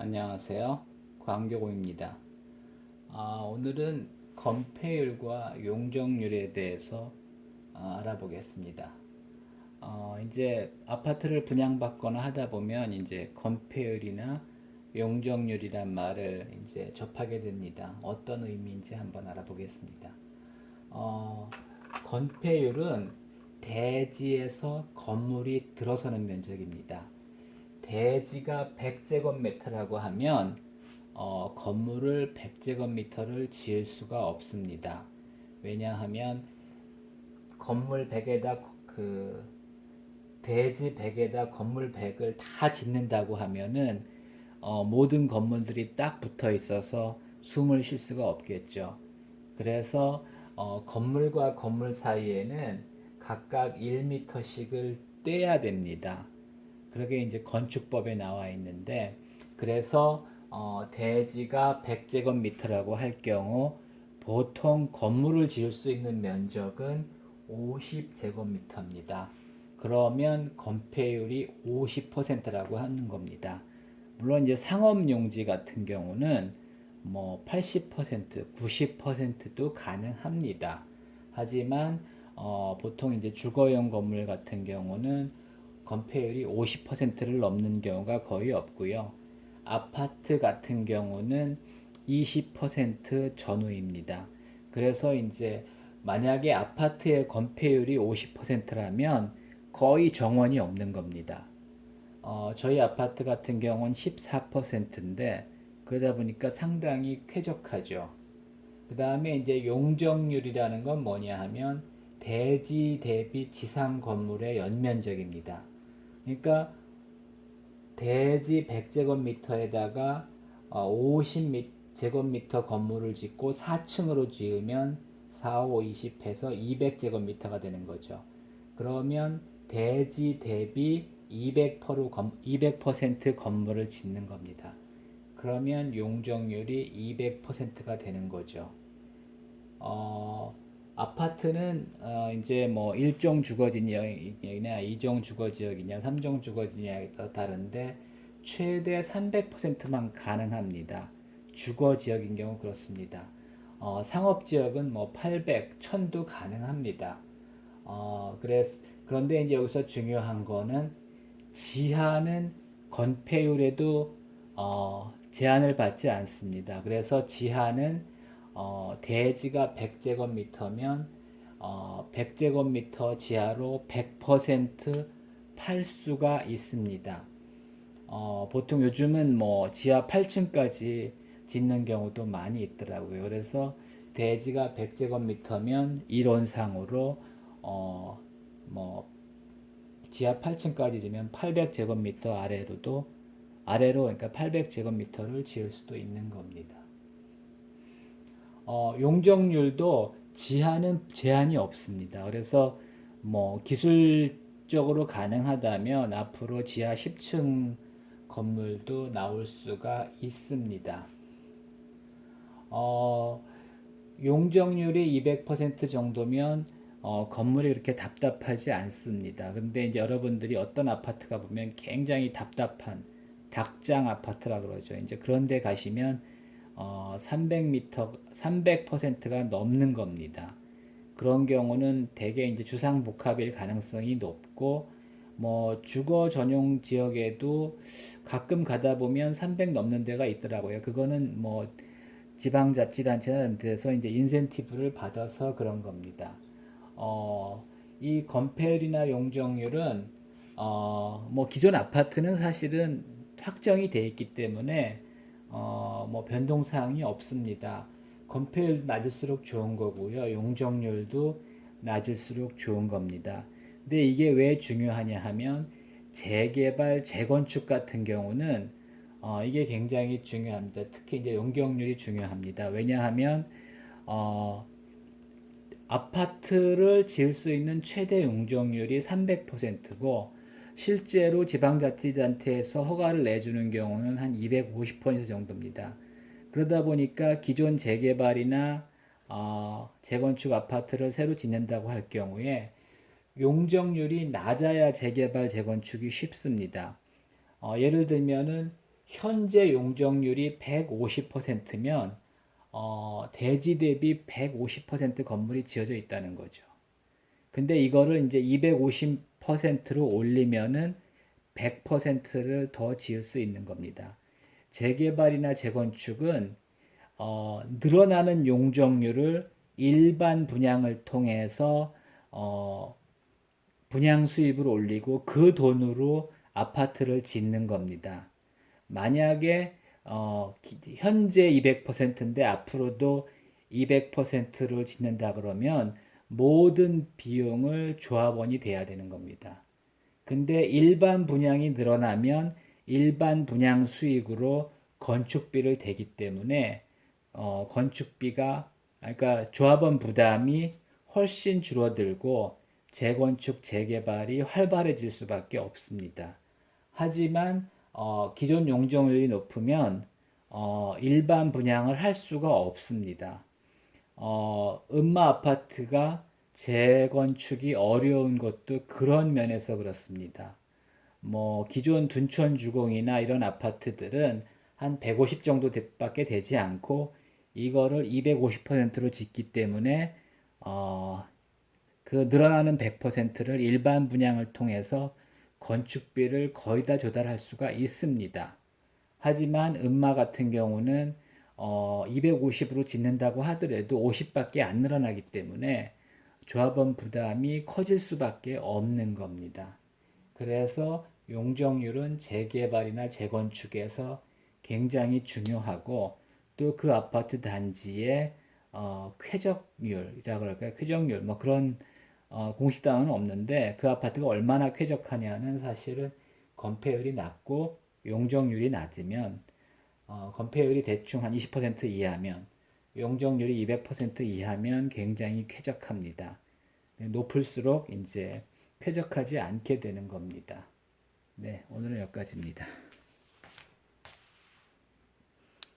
안녕하세요. 광교고입니다. 오늘은 건폐율과 용적률에 대해서 알아보겠습니다. 이제 아파트를 분양받거나 하다 보면 이제 건폐율이나 용적률이란 말을 이제 접하게 됩니다. 어떤 의미인지 한번 알아보겠습니다. 어, 건폐율은 대지에서 건물이 들어서는 면적입니다. 대지가 100제곱미터라고 하면 건물을 100제곱미터를 지을 수가 없습니다. 왜냐하면 건물 100에다 그 대지 100에다 건물 100을 다 짓는다고 하면은 모든 건물들이 딱 붙어 있어서 숨을 쉴 수가 없겠죠. 그래서 건물과 건물 사이에는 각각 1m씩을 떼야 됩니다. 그러게 이제 건축법에 나와 있는데, 그래서 대지가 100제곱미터라고 할 경우 보통 건물을 지을 수 있는 면적은 50제곱미터입니다. 그러면 건폐율이 50%라고 하는 겁니다. 물론 이제 상업용지 같은 경우는 뭐 80%, 90%도 가능합니다. 하지만 보통 이제 주거용 건물 같은 경우는 건폐율이 50%를 넘는 경우가 거의 없고요. 아파트 같은 경우는 20% 전후입니다. 그래서 이제 만약에 아파트의 건폐율이 50%라면 거의 정원이 없는 겁니다. 저희 아파트 같은 경우는 14%인데 그러다 보니까 상당히 쾌적하죠. 그 다음에 이제 용적률이라는 건 뭐냐 하면 대지 대비 지상 건물의 연면적입니다. 그러니까 대지 100제곱미터에다가 50제곱미터 건물을 짓고 4층으로 지으면 4, 5, 20 해서 200제곱미터가 되는 거죠. 그러면 대지 대비 200% 건물을 짓는 겁니다. 그러면 용적률이 200%가 되는 거죠. 어, 아파트는 이제 뭐 1종 주거지역이냐, 2종 주거지역이냐, 3종 주거지역에 따라 다른데 최대 300%만 가능합니다. 주거지역인 경우 그렇습니다. 상업지역은 뭐 800, 1000도 가능합니다. 그런데 이제 여기서 중요한 거는 지하는 건폐율에도 제한을 받지 않습니다. 그래서 지하는 대지가 100제곱미터면 100제곱미터 지하로 100% 팔 수가 있습니다. 보통 요즘은 뭐 지하 8층까지 짓는 경우도 많이 있더라고요. 그래서 대지가 100제곱미터면 이론상으로 뭐 지하 8층까지 지면 800제곱미터 아래로 그러니까 800제곱미터를 지을 수도 있는 겁니다. 용적률도 지하는 제한이 없습니다. 그래서 뭐 기술적으로 가능하다면 앞으로 지하 10층 건물도 나올 수가 있습니다. 어, 용적률이 200% 정도면 건물이 그렇게 답답하지 않습니다. 근데 이제 여러분들이 어떤 아파트가 보면 굉장히 답답한 닭장 아파트라 그러죠. 이제 그런 데 가시면 300m, 300%가 넘는 겁니다. 그런 경우는 대개 이제 주상복합일 가능성이 높고, 뭐 주거 전용 지역에도 가끔 가다 보면 300 넘는 데가 있더라고요. 그거는 뭐 지방자치단체나 이런 데서 이제 인센티브를 받아서 그런 겁니다. 이 건폐율이나 용적률은 뭐 기존 아파트는 사실은 확정이 돼 있기 때문에 뭐 변동 사항이 없습니다. 건폐율 낮을수록 좋은 거고요. 용적률도 낮을수록 좋은 겁니다. 근데 이게 왜 중요하냐 하면 재개발, 재건축 같은 경우는 이게 굉장히 중요합니다. 특히 이제 용적률이 중요합니다. 왜냐하면 어, 아파트를 지을 수 있는 최대 용적률이 300%고 실제로 지방자치단체에서 허가를 내주는 경우는 한 250% 정도입니다. 그러다 보니까 기존 재개발이나 재건축 아파트를 새로 짓는다고 할 경우에 용적률이 낮아야 재개발, 재건축이 쉽습니다. 예를 들면은 현재 용적률이 150%면 대지 대비 150% 건물이 지어져 있다는 거죠. 근데 이거를 이제 250%로 올리면은 100%를 더 지을 수 있는 겁니다. 재개발이나 재건축은 늘어나는 용적률을 일반 분양을 통해서 어, 분양 수입을 올리고 그 돈으로 아파트를 짓는 겁니다. 만약에 현재 200%인데 앞으로도 200%를 짓는다 그러면 모든 비용을 조합원이 돼야 되는 겁니다. 근데 일반 분양이 늘어나면 일반 분양 수익으로 건축비를 대기 때문에 건축비가 그러니까 조합원 부담이 훨씬 줄어들고 재건축 재개발이 활발해질 수밖에 없습니다. 하지만 기존 용적률이 높으면 일반 분양을 할 수가 없습니다. 음마 아파트가 재건축이 어려운 것도 그런 면에서 그렇습니다. 뭐 기존 둔촌 주공이나 이런 아파트들은 한 150 정도밖에 되지 않고 이거를 250%로 짓기 때문에 그 늘어나는 100%를 일반 분양을 통해서 건축비를 거의 다 조달할 수가 있습니다. 하지만 음마 같은 경우는 250으로 짓는다고 하더라도 50밖에 안 늘어나기 때문에 조합원 부담이 커질 수밖에 없는 겁니다. 그래서 용적률은 재개발이나 재건축에서 굉장히 중요하고 또 그 아파트 단지의 쾌적률이라 그럴까요? 쾌적률 뭐 그런 공식당은 없는데 그 아파트가 얼마나 쾌적하냐는 사실은 건폐율이 낮고 용적률이 낮으면 건폐율이 대충 한 20% 이하면 용적률이 200% 이하면 굉장히 쾌적합니다. 높을수록 이제 쾌적하지 않게 되는 겁니다. 네, 오늘은 여기까지입니다.